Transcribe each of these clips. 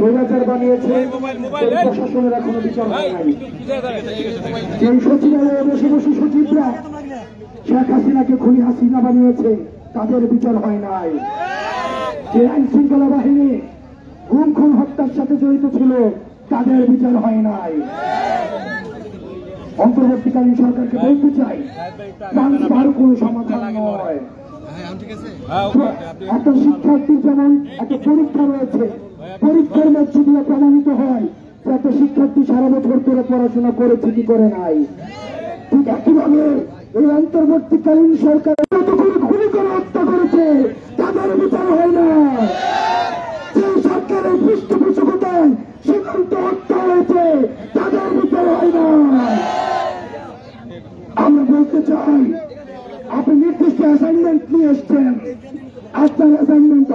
স্বৈরাচার বানিয়েছে, প্রশাসনের এখনো বিচার হয় নাই। এই সচিবালয়ে বসে বসে সচিবরা শেখ হাসিনাকে খুনি হাসিনা বানিয়েছে, তাদের বিচার হয় নাই। যে আইন শৃঙ্খলা বাহিনী গুম খুন হত্যার সাথে জড়িত ছিল, তাদের বিচার হয় নাই। অন্তর্বর্তীকালীন সরকারকে বলতে চাই, ট্রান্সফার কোনো সমাধান নয়। একটা শিক্ষার্থীর যেমন একটা পরীক্ষা রয়েছে, পরীক্ষার মধ্যে দিয়ে প্রমাণিত হয় যে একটা শিক্ষার্থী সারা বছর ধরে পড়াশোনা করেছে কি করে নাই, ঠিক একইভাবে এই অন্তর্বর্তীকালীন সরকার যত করে খুনি করে হত্যা করেছে, তাদের বিচার হয় না। যে সরকারের পৃষ্ঠপোষকতায় সীমান্ত হত্যা হয়েছে, তাদের বিচার হয় না। আমরা বলতে চাই, আপনি নির্দিষ্ট অ্যাসাইনমেন্ট নিয়ে এসছেন, আপনার অ্যাসাইনমেন্ট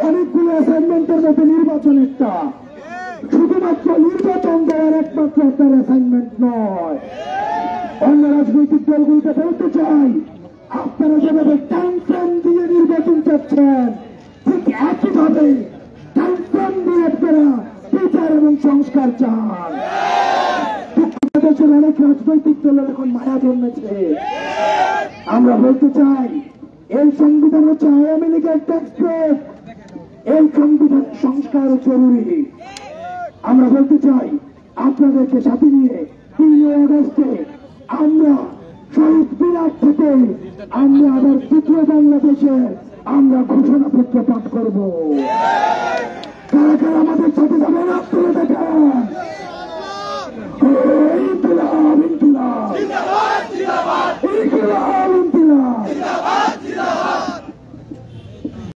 অনেকগুলো অ্যাসাইনমেন্টের মধ্যে নির্বাচন একটা, শুধুমাত্র নির্বাচন দেওয়ার একমাত্র আপনার অ্যাসাইনমেন্ট নয়। অন্য রাজনৈতিক দলগুলোকে বলতে চাই, আপনারা যেভাবে টাইম ফ্রেম দিয়ে নির্বাচন চাচ্ছেন, ঠিক একইভাবে টাইম ফ্রেম দিয়ে আপনারা বিচার এবং সংস্কার চান। দেশের অনেক রাজনৈতিক দলের এখন মায়া জন্মেছে। আমরা বলতে চাই, এই সংবিধান হচ্ছে আওয়ামী লীগের টেক্সটবুক, এই সংবিধান সংস্কার জরুরি। আমরা বলতে চাই, আপনাদেরকে সাথে নিয়ে 3 আগস্টে আমরা শহীদ মিনার থেকে আমরা আবার তৃতীয় বাংলাদেশে আমরা ঘোষণাপত্র পাঠ করব। কারা কারা আমাদের সাথে যাবেন, আপনারা দেখেন। ইনকিলাব ইনকিলাব ইনকিলাব।